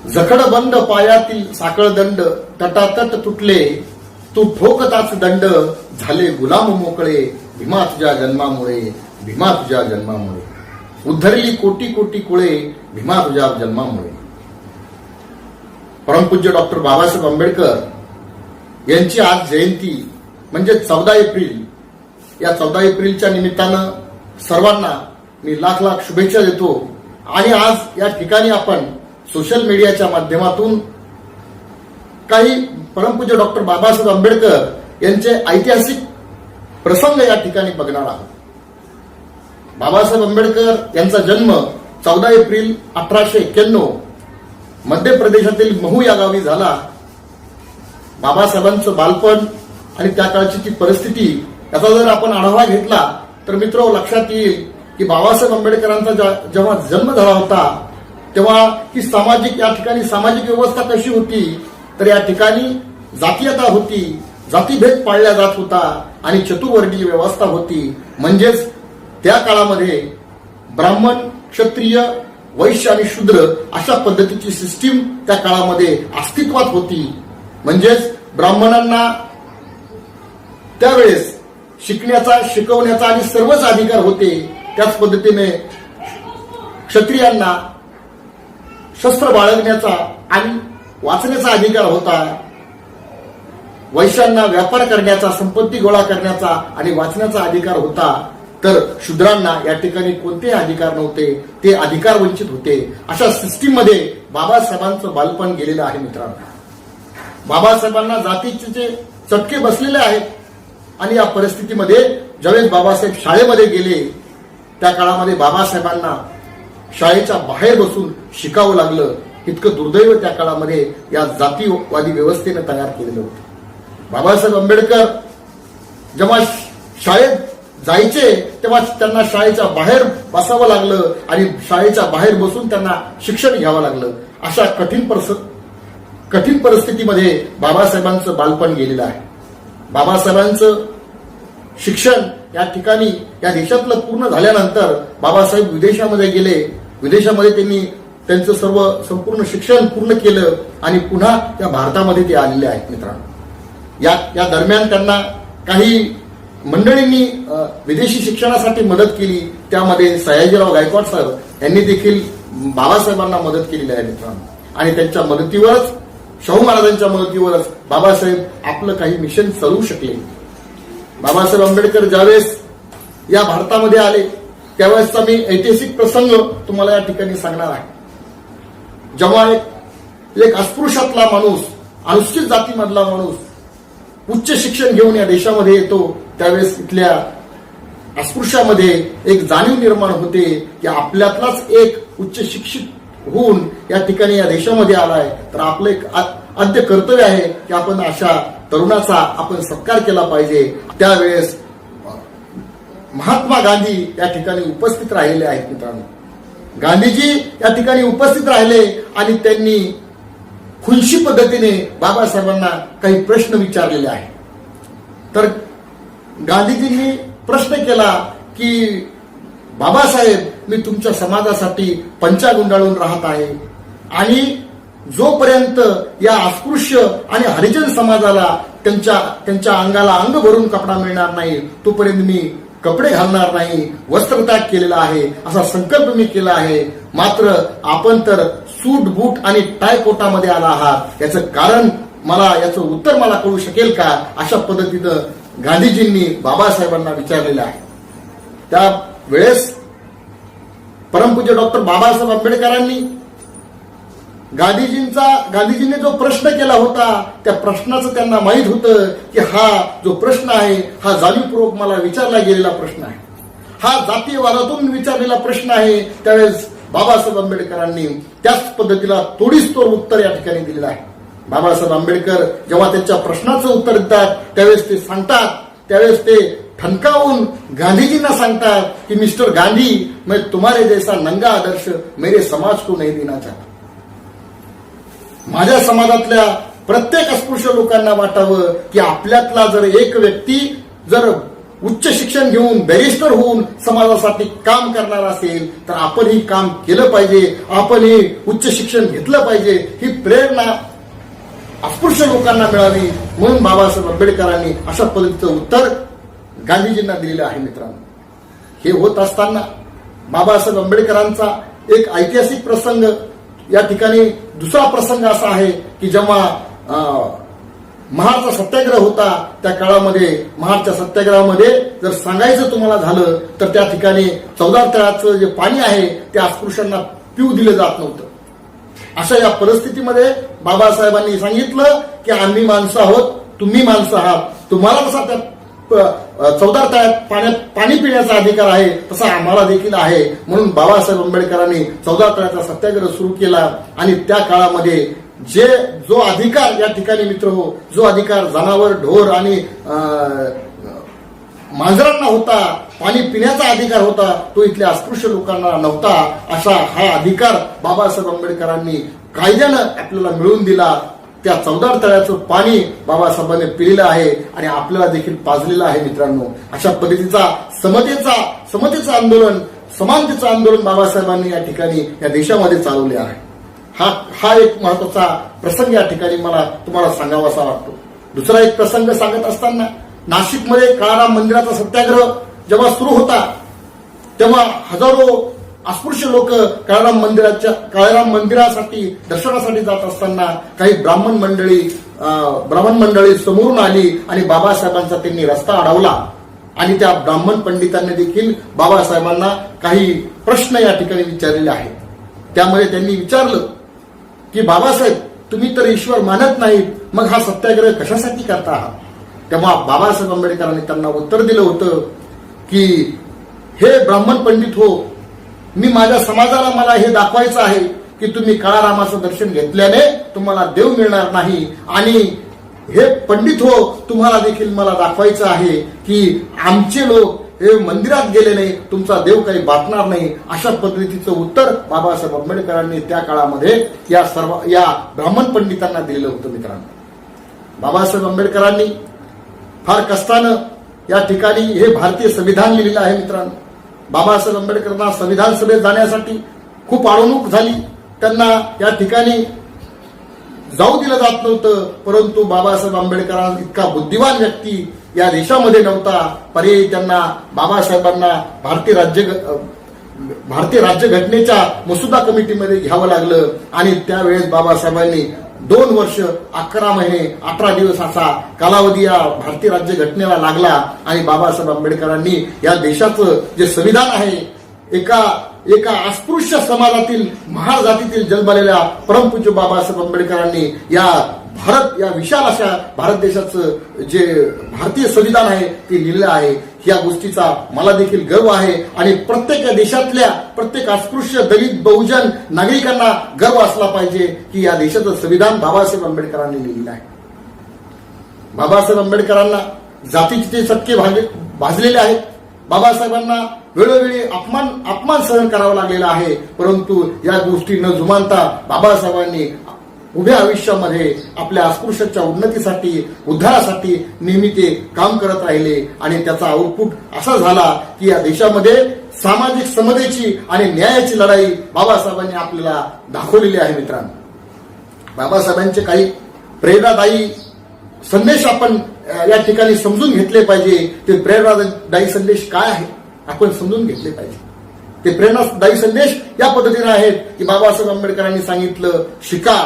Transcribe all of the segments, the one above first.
जखडबंद पायातील साखळदंड तटातट तुटले, तू ठोकताच दंड, झाले गुलाम मोकळे, भीमा तुझ्या जन्मामुळे, भीमा तुझ्या जन्मामुळे, उद्धरली कोटी कोटी कुळे, भीमा तुझ्या जन्मामुळे. परमपूज्य डॉक्टर बाबासाहेब आंबेडकर यांची आज जयंती म्हणजे 14 एप्रिल. या 14 एप्रिलच्या निमित्तानं सर्वांना मी लाख लाख शुभेच्छा देतो. आणि आज या ठिकाणी आपण सोशल मीडियाच्या माध्यमातून काही परमपूज्य डॉक्टर बाबासाहेब आंबेडकर यांचे ऐतिहासिक प्रसंग या ठिकाणी बघणार आहोत. बाबासाहेब आंबेडकर यांचा जन्म 14 एप्रिल 1891 मध्य प्रदेशातील महू या गावी झाला. बाबासाहेबांचं बालपण आणि त्या काळची ती परिस्थिती याचा जर आपण आढावा घेतला तर मित्र लक्षात येईल की बाबासाहेब आंबेडकरांचा जेव्हा जन्म झाला होता तेव्हा ही सामाजिक या ठिकाणी सामाजिक व्यवस्था कशी होती तर या ठिकाणी जातीयता होती, जातीभेद पाळला जात होता आणि चतुर्वर्गीय व्यवस्था होती. म्हणजेच त्या काळामध्ये ब्राह्मण, क्षत्रिय, वैश्य आणि शूद्र अशा पद्धतीची सिस्टीम त्या काळामध्ये अस्तित्वात होती. म्हणजेच ब्राह्मणांना त्यावेळेस शिकण्याचा, शिकवण्याचा आणि सर्वच अधिकार होते. त्याच पद्धतीने क्षत्रियांना शस्त्र बाळगण्याचा आणि वाचण्याचा अधिकार होता. वैश्यांना व्यापार करण्याचा, संपत्ती गोळा करण्याचा आणि वाचण्याचा अधिकार होता. तर शूद्रांना या ठिकाणी कोणतेही अधिकार नव्हते, ते अधिकार वंचित होते. अशा सिस्टीम मध्ये बाबासाहेबांचं बालपण गेलेलं आहे. मित्रांनो, बाबासाहेबांना जातीचे चटके बसलेले आहेत. आणि या परिस्थितीमध्ये ज्यावेळेस बाबासाहेब शाळेमध्ये गेले त्या काळामध्ये बाबासाहेबांना शाळेच्या बाहेर बसून शिकावं लागलं. इतकं दुर्दैव त्या काळामध्ये या जातीवादी व्यवस्थेनं तयार केलेलं होतं. बाबासाहेब आंबेडकर जेव्हा शाळेत जायचे तेव्हा त्यांना शाळेच्या बाहेर बसावं लागलं आणि शाळेच्या बाहेर बसून त्यांना शिक्षण घ्यावं लागलं. अशा कठीण परिस्थितीमध्ये बाबासाहेबांचं बालपण गेलेलं आहे. बाबासाहेबांचं शिक्षण या ठिकाणी या देशातलं पूर्ण झाल्यानंतर बाबासाहेब विदेशामध्ये गेले. विदेशामध्ये त्यांनी त्यांचं संपूर्ण शिक्षण पूर्ण केलं आणि पुन्हा त्या भारतामध्ये ते आलेले आहेत. मित्रांनो, या दरम्यान त्यांना काही मंडळींनी विदेशी शिक्षणासाठी मदत केली. त्यामध्ये सयाजीराव गायकवाड साहेब यांनी देखील बाबासाहेबांना मदत केलेली आहे. मित्रांनो, आणि त्यांच्या मदतीवरच, शाहू महाराजांच्या मदतीवरच बाबासाहेब आपलं काही मिशन चालवू शकले. बाबासाहेब आंबेडकर ज्यावेळेस या भारतामध्ये आले त्यावेळेसचा मी ऐतिहासिक प्रसंग तुम्हाला या ठिकाणी सांगणार आहे. जेव्हा एक अस्पृश्यातला माणूस, अनुसूचित जातीमधला माणूस उच्च शिक्षण घेऊन या देशामध्ये येतो त्यावेळेस इथल्या अस्पृश्यामध्ये एक जाणीव निर्माण होते की आपल्यातलाच एक उच्च शिक्षित होऊन या ठिकाणी या देशामध्ये आलाय तर आपलं एक आद्य कर्तव्य आहे की आपण अशा तरुणाचा आपण सत्कार केला पाहिजे. त्यावेळेस महात्मा गांधी या ठिकाणी उपस्थित राहिले आहेत. मित्रांनो, गांधीजी या ठिकाणी उपस्थित राहिले आणि त्यांनी खुनशी पद्धतीने बाबासाहेबांना काही प्रश्न विचारलेले आहेत. तर गांधीजींनी प्रश्न केला की बाबासाहेब, मी तुमच्या समाजासाठी पंचा गुंडाळून राहत आहे आणि जोपर्यंत या अस्पृश्य आणि हरिजन समाजाला त्यांच्या अंगाला अंग भरून कपडा मिळणार नाही तोपर्यंत मी कपडे घालणार नाही, वस्त्रत्याग केलेला आहे, असा संकल्प मी केला आहे. मात्र आपण तर सूट बूट आणि टाय कोटामध्ये आला आहात, याचं कारण याचं उत्तर मला कळू शकेल का? अशा पद्धतीनं गांधीजींनी बाबासाहेबांना विचारलेलं आहे. त्या वेळेस परमपूज्य डॉक्टर बाबासाहेब आंबेडकरांनी गांधीजींनी जो प्रश्न केला होता त्या प्रश्नाचं त्यांना माहीत होतं की हा जो प्रश्न आहे हा जाणीवपूर्वक मला विचारला गेलेला प्रश्न आहे, हा जातीयवादातून विचारलेला प्रश्न आहे. त्यावेळेस बाबासाहेब आंबेडकरांनी त्याच पद्धतीला तोडीस-तोड उत्तर या ठिकाणी दिलेलं आहे. बाबासाहेब आंबेडकर जेव्हा त्यांच्या प्रश्नाचं उत्तर देतात त्यावेळेस ते सांगतात, त्यावेळेस ते ठणकावून गांधीजींना सांगतात की मिस्टर गांधी, मैं तुम्हारे जैसा नंगा आदर्श मेरे समाज को नहीं देना चाहता. माझ्या समाजातल्या प्रत्येक अस्पृश्य लोकांना वाटावं की आपल्यातला जर एक व्यक्ती जर उच्च शिक्षण घेऊन बॅरिस्टर होऊन समाजासाठी काम करणार असेल तर आपण ही काम केलं पाहिजे, आपण ही उच्च शिक्षण घेतलं पाहिजे, ही प्रेरणा अस्पृश्य लोकांना मिळावी म्हणून बाबासाहेब आंबेडकरांनी अशा पद्धतीचं उत्तर गांधीजींना दिलेलं आहे. मित्रांनो, हे होत असताना बाबासाहेब आंबेडकरांचा एक ऐतिहासिक प्रसंग या ठिकाणी दुसरा प्रसंग असा आहे की जेव्हा महाडचा सत्याग्रह होता त्या काळामध्ये महाडच्या सत्याग्रहामध्ये जर सांगायचं तुम्हाला झालं तर त्या ठिकाणी 14 तळ्याचं जे पाणी आहे ते अस्पृश्यांना पिऊ दिलं जात नव्हतं. अशा या परिस्थितीमध्ये बाबासाहेबांनी सांगितलं की आम्ही माणसं आहोत, तुम्ही माणसं आहात, तुम्हाला कसा त्या 14 तळ्यात पाणी पिण्याचा अधिकार आहे तसा आम्हाला देखील आहे. म्हणून बाबासाहेब आंबेडकरांनी 14 तळ्याचा सत्याग्रह सुरू केला आणि त्या काळामध्ये जो अधिकार या ठिकाणी मित्र हो, जो अधिकार जनावर, ढोर आणि मांजरांना होता, पाणी पिण्याचा अधिकार होता, तो इथल्या अस्पृश्य लोकांना नव्हता. असा हा अधिकार बाबासाहेब आंबेडकरांनी कायद्यानं आपल्याला मिळवून दिला. त्या 14 तळ्याचं पाणी बाबासाहेबांनी पिलेलं आहे आणि आपल्याला देखील पाजलेलं आहे. मित्रांनो, अशा पद्धतीचा समतेचं आंदोलन, समानतेचं आंदोलन बाबासाहेबांनी या ठिकाणी या देशामध्ये चालवले आहे. हा एक महत्वाचा प्रसंग या ठिकाणी मला तुम्हाला सांगावासा वाटतो. दुसरा एक प्रसंग सांगत असताना नाशिकमध्ये काळाराम मंदिराचा सत्याग्रह जेव्हा सुरू होता तेव्हा हजारो अस्पृश्य लोक काळाराम मंदिरासाठी दर्शनासाठी जात असताना काही ब्राह्मण मंडळी समोरून आली आणि बाबासाहेबांचा त्यांनी रस्ता अडवला आणि त्या ब्राह्मण पंडितांनी देखील बाबासाहेबांना काही प्रश्न या ठिकाणी विचारलेले आहेत. त्यामध्ये त्यांनी विचारलं की बाबासाहेब, तुम्ही तर ईश्वर मानत नाहीत, मग हा सत्याग्रह कशासाठी करता आहात? तेव्हा बाबासाहेब आंबेडकरांनी त्यांना उत्तर दिलं होतं की हे ब्राह्मण पंडित हो, मी माझ्या समाजाला मला हे दाखवायचं आहे की तुम्ही काळारामाचं दर्शन घेतल्याने तुम्हाला देव मिळणार नाही आणि हे पंडित हो, तुम्हाला देखील मला दाखवायचं आहे की आमचे लोक हे मंदिरात गेले नाही, तुमचा देव काही बातणार नाही. अशा पद्धतीचं उत्तर बाबासाहेब आंबेडकरांनी त्या काळामध्ये या ब्राह्मण पंडितांना दिलेलं होतं. मित्रांनो, बाबासाहेब आंबेडकरांनी फार कष्टानं या ठिकाणी हे भारतीय संविधान लिहिलेलं आहे. मित्रांनो, बाबासाहेब आंबेडकरांना संविधान सभेत जाण्यासाठी खूप अडवणूक झाली, त्यांना या ठिकाणी जाऊ दिलं जात नव्हतं. परंतु बाबासाहेब आंबेडकरांना इतका बुद्धिवान व्यक्ती या देशामध्ये नव्हता. पर्यायी त्यांना बाबासाहेबांना भारतीय राज्यघटनेच्या मसुदा कमिटीमध्ये घ्यावं लागलं आणि त्यावेळेस बाबासाहेबांनी 2 वर्ष 11 महिने 18 दिवस असा कालावधी या भारतीय राज्यघटनेला लागला आणि बाबासाहेब आंबेडकरांनी या देशाचं जे संविधान आहे एका अस्पृश्य समाजातील महार जातीतील जन्मलेल्या परमपूज्य बाबासाहेब आंबेडकरांनी या विशाल अशा भारत देशाचं जे भारतीय संविधान आहे ते लिहिलं आहे. या गोष्टीचा मला देखील गर्व आहे आणि प्रत्येक देशातल्या प्रत्येक अस्पृश्य, दलित, बहुजन नागरिकांना गर्व असला पाहिजे की या देशाचं संविधान बाबासाहेब आंबेडकरांनी लिहिलं आहे. बाबासाहेब आंबेडकरांना जातीचे चटके भाजलेले आहेत. बाबासाहेबांना वेळोवेळी अपमान सहन करावा लागलेला आहे. परंतु या गोष्टी न जुमानता बाबासाहेबांनी उभ्या आयुष्यामध्ये आपल्या अस्पृश्याच्या उन्नतीसाठी, उद्धारासाठी नेहमी ते काम करत राहिले आणि त्याचा आउटपुट असा झाला की या देशामध्ये सामाजिक समतेची आणि न्यायाची लढाई बाबासाहेबांनी आपल्याला दाखवलेली आहे. मित्रांनो, बाबासाहेबांचे काही प्रेरणादायी संदेश आपण या ठिकाणी समजून घेतले पाहिजे. ते प्रेरणादायी संदेश काय आहे आपण समजून घेतले पाहिजे. ते प्रेरणादायी संदेश या पद्धतीने आहेत की बाबासाहेब आंबेडकरांनी सांगितलं, शिका,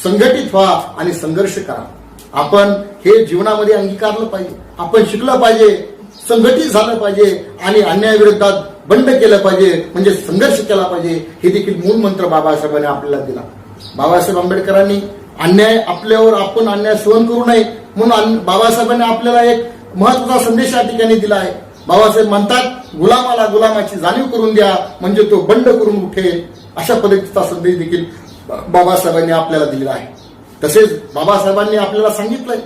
संघटित व्हा आणि संघर्ष करा. आपण हे जीवनामध्ये अंगीकारलं पाहिजे. आपण शिकलं पाहिजे, संघटित झालं पाहिजे आणि अन्यायाविरोधात बंड केलं पाहिजे, म्हणजे संघर्ष केला पाहिजे. हे देखील मूळ मंत्र बाबासाहेबांनी आपल्याला दिला. बाबासाहेब आंबेडकरांनी आपल्यावर आपण अन्याय सहन करू नये म्हणून बाबासाहेबांनी आपल्याला एक महत्वाचा संदेश या ठिकाणी दिला आहे. बाबासाहेब म्हणतात, गुलामाला गुलामाची जाणीव करून द्या म्हणजे तो बंड करून उठेल. अशा पद्धतीचा संदेश देखील बाबासाहेबांनी आपल्याला दिलेला आहे. तसेच बाबासाहेबांनी आपल्याला सांगितलंय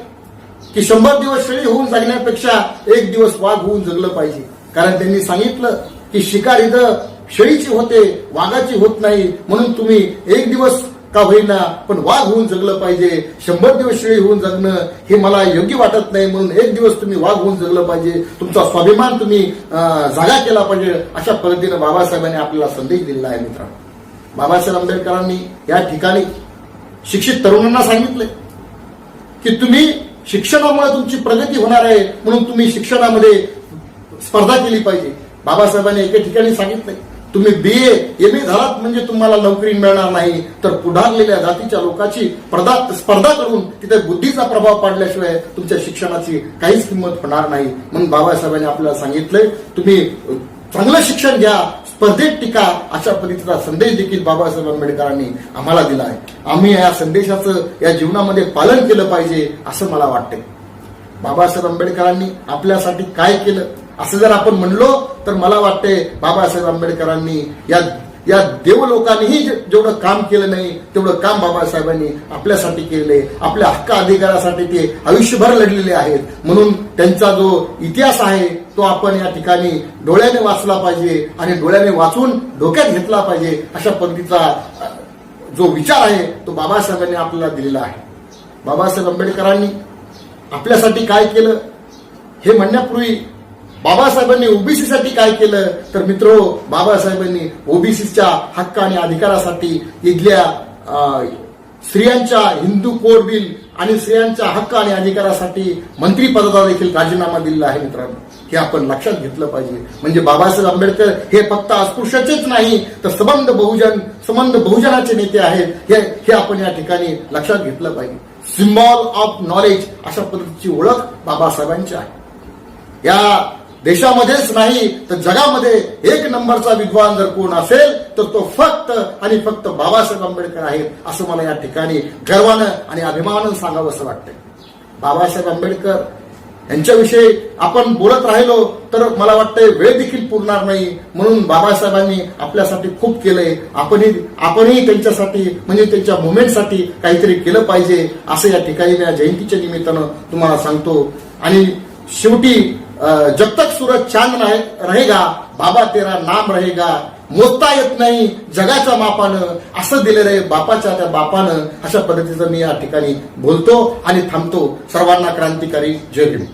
की 100 दिवस शेळी होऊन जगण्यापेक्षा 1 दिवस वाघ होऊन जगलं पाहिजे. कारण त्यांनी सांगितलं की शिकार इथं शेळीची होते, वाघाची होत नाही. म्हणून तुम्ही 1 दिवस का होईना पण वाघ होऊन जगलं पाहिजे. 100 दिवस शेळी होऊन जगणं हे मला योग्य वाटत नाही, म्हणून एक दिवस तुम्ही वाघ होऊन जगलं पाहिजे. तुमचा स्वाभिमान तुम्ही जागा केला पाहिजे. अशा पद्धतीने बाबासाहेबांनी आपल्याला संदेश दिलेला आहे. मित्रांनो, बाबासाहेब आंबेडकरांनी या ठिकाणी शिक्षित तरुणांना सांगितले की तुम्ही शिक्षणामुळे तुमची प्रगती होणार आहे, म्हणून तुम्ही शिक्षणामध्ये स्पर्धा केली पाहिजे. बाबासाहेबांनी एके ठिकाणी सांगितलंय तुम्ही BA MA झालात म्हणजे तुम्हाला नोकरी मिळणार नाही, तर पुढारलेल्या जातीच्या लोकांची स्पर्धा करून तिथे बुद्धीचा प्रभाव पाडल्याशिवाय तुमच्या शिक्षणाची काहीच किंमत होणार नाही. म्हणून बाबासाहेबांनी आपल्याला सांगितलंय तुम्ही चांगलं शिक्षण घ्या, स्पर्धेत टिका. अशा पद्धतीचा संदेश देखील बाबासाहेब आंबेडकरांनी आम्हाला दिला आहे. आम्ही या संदेशाचं या जीवनामध्ये पालन केलं पाहिजे असं मला वाटतंय. बाबासाहेब आंबेडकरांनी आपल्यासाठी काय केलं असं जर आपण म्हणलो तर मला वाटतंय बाबासाहेब आंबेडकरांनी या देवलोकांनीही जेवढं काम केलं नाही तेवढं काम बाबासाहेबांनी आपल्यासाठी केलेलं आहे. आपल्या हक्क अधिकारासाठी ते आयुष्यभर लढलेले आहेत. म्हणून त्यांचा जो इतिहास आहे तो आपण या ठिकाणी डोळ्याने वाचला पाहिजे आणि डोळ्याने वाचून डोक्यात घेतला पाहिजे. अशा पद्धतीचा जो विचार आहे तो बाबासाहेबांनी आपल्याला दिलेला आहे. बाबासाहेब आंबेडकरांनी आपल्यासाठी काय केलं हे म्हणण्यापूर्वी बाबासाहेबांनी ओबीसीसाठी काय केलं तर मित्रो, बाबासाहेबांनी ओबीसीच्या हक्क आणि अधिकारासाठी इथल्या स्त्रियांच्या हिंदू कोड बिल आणि स्त्रियांच्या हक्क आणि अधिकारासाठी मंत्रिपदाचा देखील राजीनामा दिलेला आहे. मित्रांनो, हे आपण लक्षात घेतलं पाहिजे. म्हणजे बाबासाहेब आंबेडकर हे फक्त अस्पृश्याचेच नाही तर संबंध बहुजनाचे नेते आहेत हे आपण या ठिकाणी लक्षात घेतलं पाहिजे. सिम्बॉल ऑफ नॉलेज अशा पद्धतीची ओळख बाबासाहेबांची आहे. या देशामध्येच नाही तर जगामध्ये एक नंबरचा विद्वान जर कोण असेल तर तो फक्त आणि फक्त बाबासाहेब आंबेडकर आहेत असं मला या ठिकाणी गर्वानं आणि अभिमानानं सांगावं असं वाटतंय. बाबासाहेब आंबेडकर यांच्याविषयी आपण बोलत राहिलो तर मला वाटतंय वेळ देखील पुरणार नाही. म्हणून बाबासाहेबांनी आपल्यासाठी खूप केलंय. आपणही त्यांच्यासाठी म्हणजे त्यांच्या मुवमेंटसाठी काहीतरी केलं पाहिजे असं या ठिकाणी मी या जयंतीच्या निमित्तानं तुम्हाला सांगतो. आणि शेवटी जब तक सूरज चांद रहेगा बाबा तेरा नाम रहेगा, मोजता येत नाही जगाच्या मापानं असं दिलेलं आहे बापाच्या त्या बापानं. अशा पद्धतीचं मी या ठिकाणी बोलतो आणि थांबतो. सर्वांना क्रांतिकारी जय भीम.